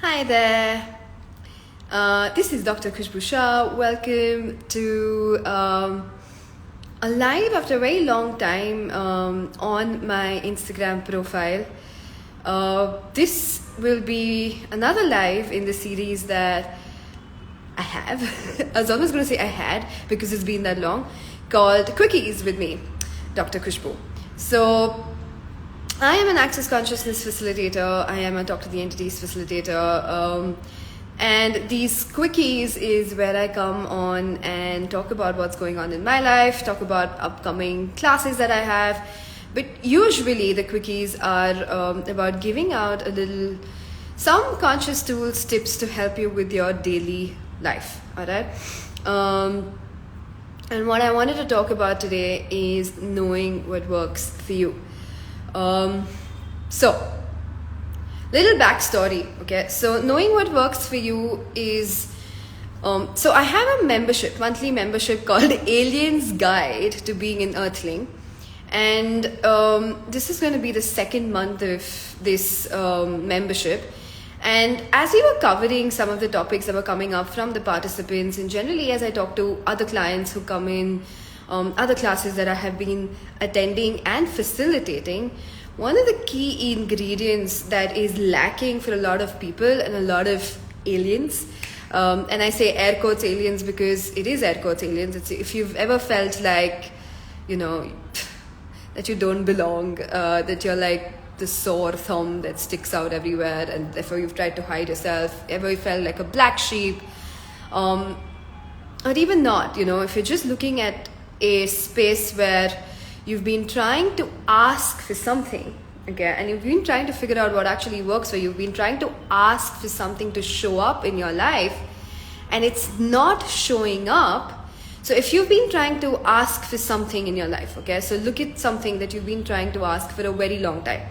Hi there. This is Dr. Khushboo Shah. Welcome to a live after a very long time on my Instagram profile. This will be another live in the series that I have. I was almost going to say I had because it's been that long, called Quickies with me, Dr. Khushboo. So I am an Access Consciousness facilitator. I am a Talk to the Entities facilitator. And these quickies is where I come on and talk about what's going on in my life, talk about upcoming classes that I have. But usually the quickies are about giving out some conscious tools, tips to help you with your daily life. All right. And what I wanted to talk about today is knowing what works for you. So little backstory. Okay, so knowing what works for you is so I have a monthly membership called Alien's Guide to Being an Earthling, and this is going to be the second month of this membership. And as we were covering some of the topics that were coming up from the participants, and generally as I talk to other clients who come in, other classes that I have been attending and facilitating, one of the key ingredients that is lacking for a lot of people and a lot of aliens, and I say air quotes aliens because it is air quotes aliens. It's, if you've ever felt like, that you don't belong, that you're like the sore thumb that sticks out everywhere, and therefore you've tried to hide yourself, ever felt like a black sheep, or even not, if you're just looking at a space where you've been trying to ask for something, okay, and you've been trying to figure out what actually works for you. You've been trying to ask for something to show up in your life, and it's not showing up. So if you've been trying to ask for something in your life, okay, so look at something that you've been trying to ask for a very long time.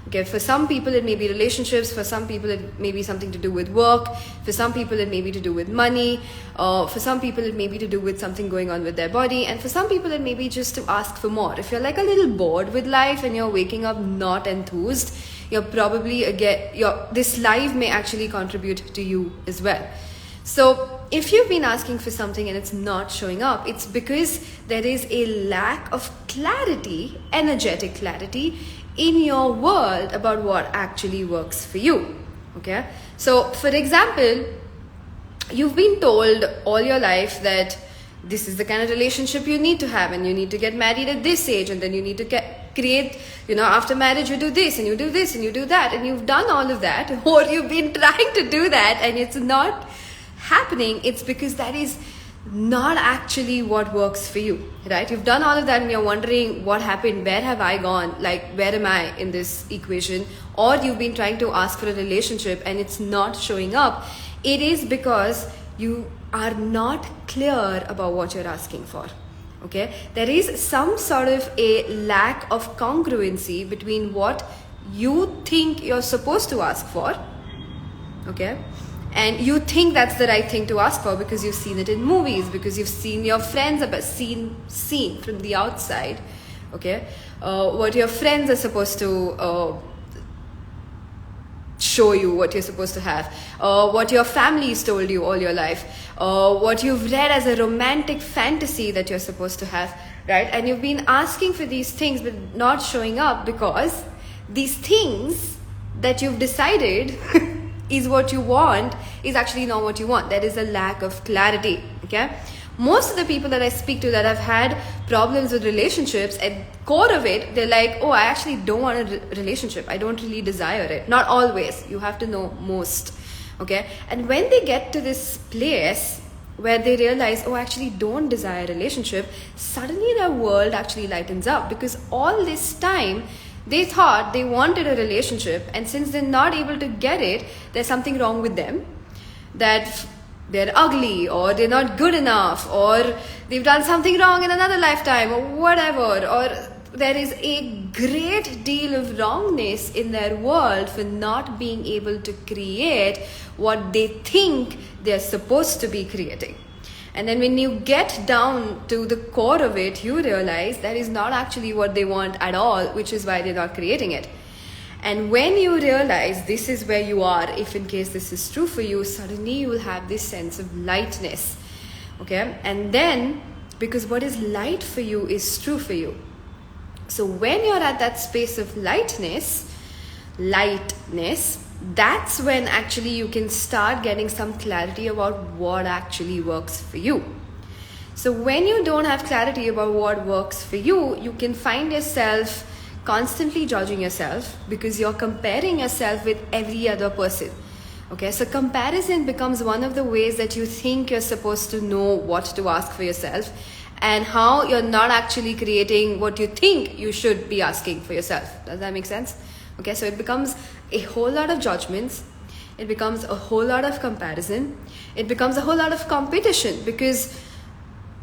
Okay, for some people it may be relationships, for some people it may be something to do with work, for some people it may be to do with money, for some people it may be to do with something going on with their body, and for some people it may be just to ask for more. If you're like a little bored with life and you're waking up not enthused, you're probably this live may actually contribute to you as well. So if you've been asking for something and it's not showing up, it's because there is a lack of clarity, energetic clarity in your world about what actually works for you. Okay, so for example, you've been told all your life that this is the kind of relationship you need to have, and you need to get married at this age, and then you need to create, after marriage you do this and you do this and you do that, and you've done all of that, or you've been trying to do that and it's not happening. It's because that is not actually what works for you, right? You've done all of that and you're wondering what happened, where have I gone, like where am I in this equation? Or you've been trying to ask for a relationship and it's not showing up. It is because you are not clear about what you're asking for. Okay, there is some sort of a lack of congruency between what you think you're supposed to ask for, okay, and you think that's the right thing to ask for because you've seen it in movies, because you've seen your friends seen from the outside, okay, what your friends are supposed to show you, what you're supposed to have, what your family's told you all your life, what you've read as a romantic fantasy that you're supposed to have, right? And you've been asking for these things but not showing up because these things that you've decided is what you want is actually not what you want. There is a lack of clarity. Okay, most of the people that I speak to that have had problems with relationships, at core of it, they're like, oh, I actually don't want a relationship. I don't really desire it. Not always. You have to know most. Okay, and when they get to this place where they realize, oh, I actually don't desire a relationship, suddenly their world actually lightens up, because all this time they thought they wanted a relationship, and since they're not able to get it, there's something wrong with them, that they're ugly, or they're not good enough, or they've done something wrong in another lifetime, or whatever, or there is a great deal of wrongness in their world for not being able to create what they think they're supposed to be creating. And then when you get down to the core of it, you realize that is not actually what they want at all, which is why they're not creating it. And when you realize this is where you are, if in case this is true for you, suddenly you will have this sense of lightness. Okay? And then, because what is light for you is true for you. So when you're at that space of lightness, that's when actually you can start getting some clarity about what actually works for you. So when you don't have clarity about what works for you, you can find yourself constantly judging yourself because you're comparing yourself with every other person. Okay, so comparison becomes one of the ways that you think you're supposed to know what to ask for yourself, and how you're not actually creating what you think you should be asking for yourself. Does that make sense? Okay, so it becomes a whole lot of judgments. It becomes a whole lot of comparison. It becomes a whole lot of competition because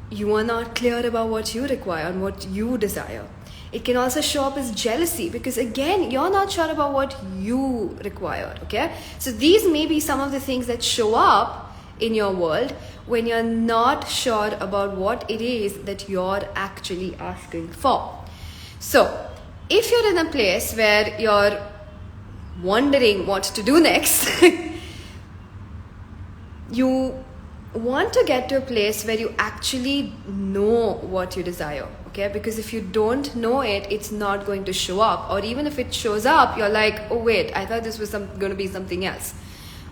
you are not clear about what you require and what you desire. It can also show up as jealousy because, again, you're not sure about what you require. Okay, so these may be some of the things that show up in your world when you're not sure about what it is that you're actually asking for. So if you're in a place where you're wondering what to do next, you want to get to a place where you actually know what you desire. Okay, because if you don't know it, it's not going to show up. Or even if it shows up, you're like, oh wait, I thought this was going to be something else.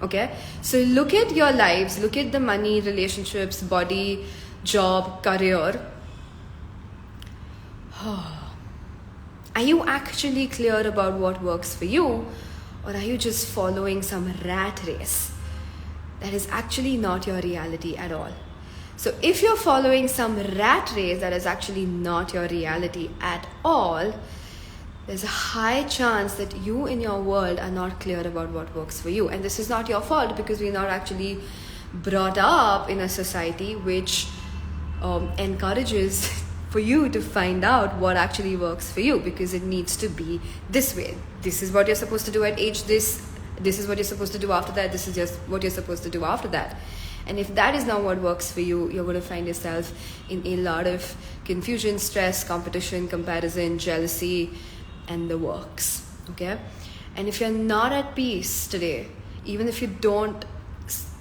Okay, so look at your lives, look at the money, relationships, body, job, career. Are you actually clear about what works for you, or are you just following some rat race that is actually not your reality at all? So if you're following some rat race that is actually not your reality at all, there's a high chance that you in your world are not clear about what works for you. And this is not your fault because we're not actually brought up in a society which encourages for you to find out what actually works for you, because it needs to be this way. This is what you're supposed to do at age this is what you're supposed to do after that, this is just what you're supposed to do after that. And if that is not what works for you, you're going to find yourself in a lot of confusion, stress, competition, comparison, jealousy, and the works. Okay? And if you're not at peace today, even if you don't,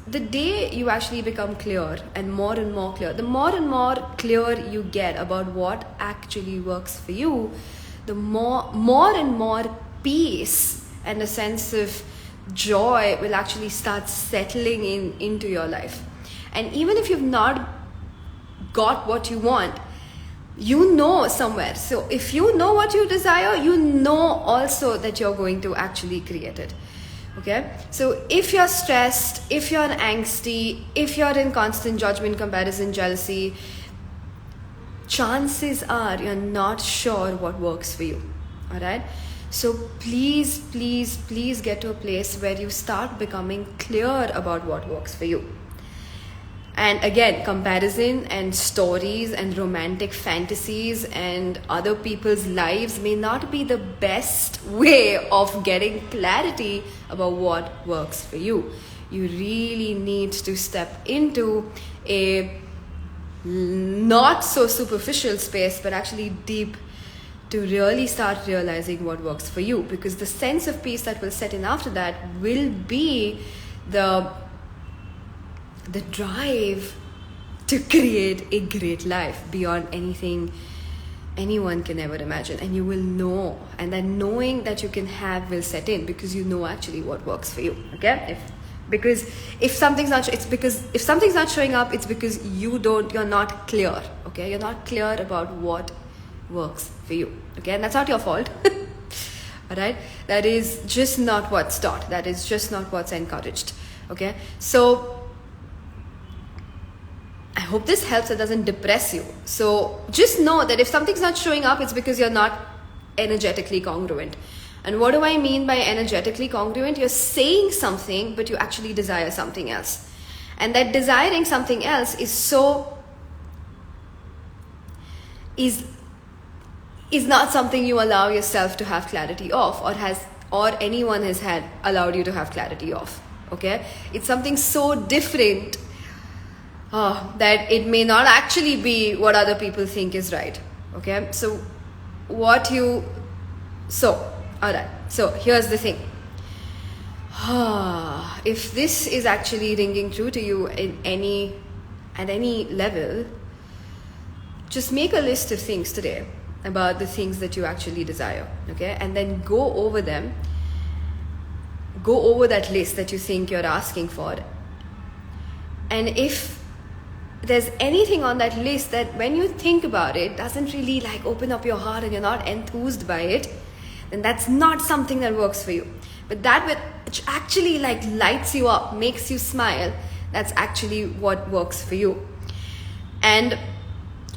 the day you actually become clear and more clear, the more and more clear you get about what actually works for you, the more and more peace and a sense of joy will actually start settling into your life. And even if you've not got what you want, you know somewhere. So if you know what you desire, you know also that you're going to actually create it. Okay, so if you're stressed, if you're angsty, if you're in constant judgment, comparison, jealousy, chances are you're not sure what works for you. All right, so please get to a place where you start becoming clear about what works for you. And again, comparison and stories and romantic fantasies and other people's lives may not be the best way of getting clarity about what works for you. You really need to step into a not so superficial space, but actually deep, to really start realizing what works for you. Because the sense of peace that will set in after that will be the drive to create a great life beyond anything anyone can ever imagine. And you will know, and that knowing that you can have will set in because you know actually what works for you. Okay, if something's not showing up, it's because you're not clear. Okay, you're not clear about what works for you. Okay, and that's not your fault. All right, that is just not what's taught, that is just not what's encouraged. Okay, so I hope this helps. It doesn't depress you. So just know that if something's not showing up, it's because you're not energetically congruent. And what do I mean by energetically congruent? You're saying something, but you actually desire something else. And that desiring something else is not something you allow yourself to have clarity of, or anyone has allowed you to have clarity of. Okay? It's something so different that it may not actually be what other people think is right. Okay, so Alright, so here's the thing. If this is actually ringing true to you at any level, just make a list of things today about the things that you actually desire, okay? And then go over them. Go over that list that you think you're asking for. And if there's anything on that list that when you think about it doesn't really like open up your heart and you're not enthused by it, then that's not something that works for you. But that which actually like lights you up, makes you smile, that's actually what works for you. And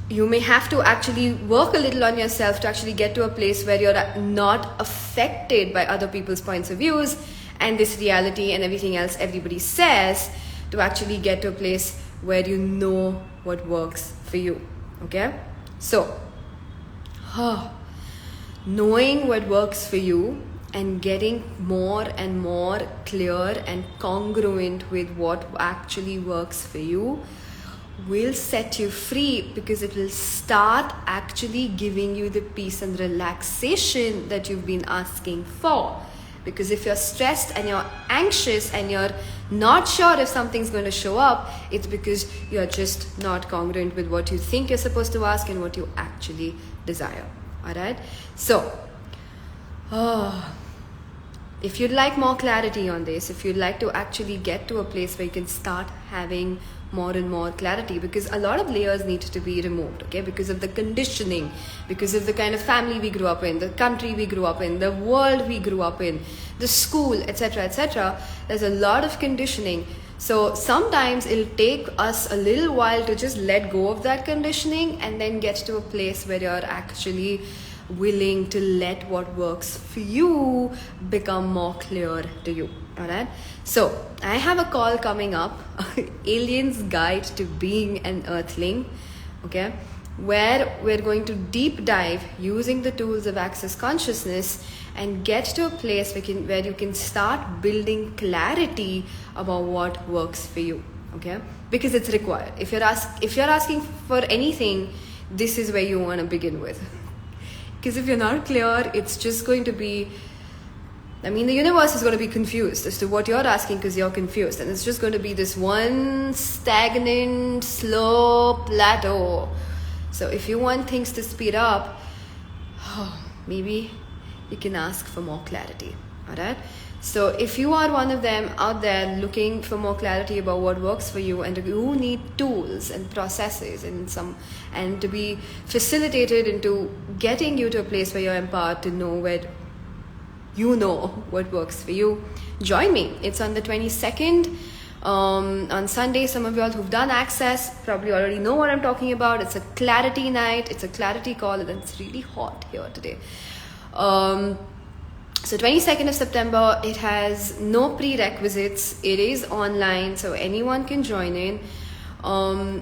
you may have to actually work a little on yourself to actually get to a place where you're not affected by other people's points of views and this reality and everything else everybody says, to actually get to a place where you know what works for you. Okay? So, knowing what works for you and getting more and more clear and congruent with what actually works for you will set you free, because it will start actually giving you the peace and relaxation that you've been asking for. Because if you're stressed and you're anxious and you're not sure if something's going to show up, it's because you're just not congruent with what you think you're supposed to ask and what you actually desire. Alright? So, if you'd like more clarity on this, if you'd like to actually get to a place where you can start having more and more clarity, because a lot of layers need to be removed, okay, because of the conditioning, because of the kind of family we grew up in, the country we grew up in, the world we grew up in, the school, etc., etc. There's a lot of conditioning. So sometimes it'll take us a little while to just let go of that conditioning and then get to a place where you're actually willing to let what works for you become more clear to you. Alright, so I have a call coming up, Alien's Guide to Being an Earthling, okay, where we're going to deep dive using the tools of Access Consciousness and get to a place where you can start building clarity about what works for you, okay, because it's required. If you're asking for anything, this is where you want to begin with. Because if you're not clear, it's just going to be, the universe is going to be confused as to what you're asking because you're confused. And it's just going to be this one stagnant, slow plateau. So if you want things to speed up, maybe you can ask for more clarity. Alright? So if you are one of them out there looking for more clarity about what works for you, and you need tools and processes and to be facilitated into getting you to a place where you're empowered to know where you know what works for you, join me. It's on the 22nd on Sunday. Some of y'all who've done Access probably already know what I'm talking about. It's a clarity night, it's a clarity call, and it's really hot here today. So 22nd of September, it has no prerequisites. It is online, so anyone can join in.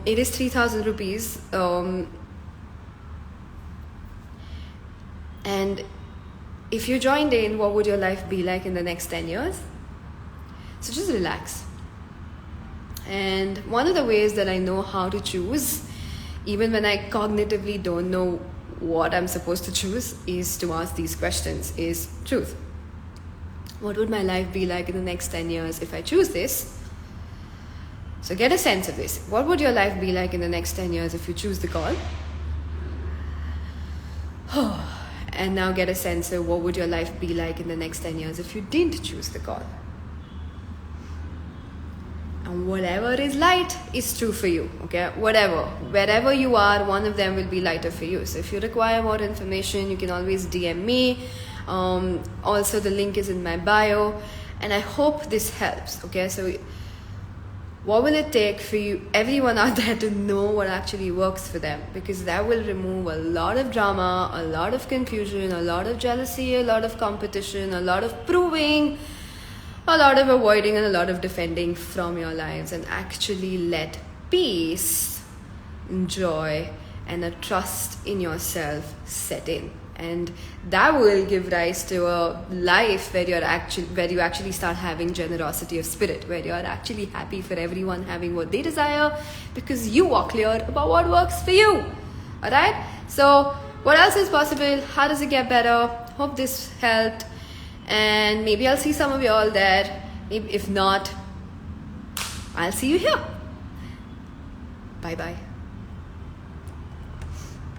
It is 3,000 rupees. And if you joined in, what would your life be like in the next 10 years? So just relax. And one of the ways that I know how to choose, even when I cognitively don't know what I'm supposed to choose, is to ask these questions, is truth. What would my life be like in the next 10 years if I choose this? So get a sense of this. What would your life be like in the next 10 years if you choose the call? And now get a sense of what would your life be like in the next 10 years if you didn't choose the call. And whatever is light is true for you, okay? Whatever, wherever you are, one of them will be lighter for you. So if you require more information, you can always DM me. Also, the link is in my bio. And I hope this helps, okay? So what will it take for you, everyone out there, to know what actually works for them? Because that will remove a lot of drama, a lot of confusion, a lot of jealousy, a lot of competition, a lot of proving, a lot of avoiding, and a lot of defending from your lives, and actually let peace, joy, and a trust in yourself set in. And that will give rise to a life where you actually start having generosity of spirit, where you're actually happy for everyone having what they desire, because you are clear about what works for you. Alright? So what else is possible? How does it get better? hope this helped, and maybe I'll see some of you all there. Maybe if not, I'll see you here. Bye bye.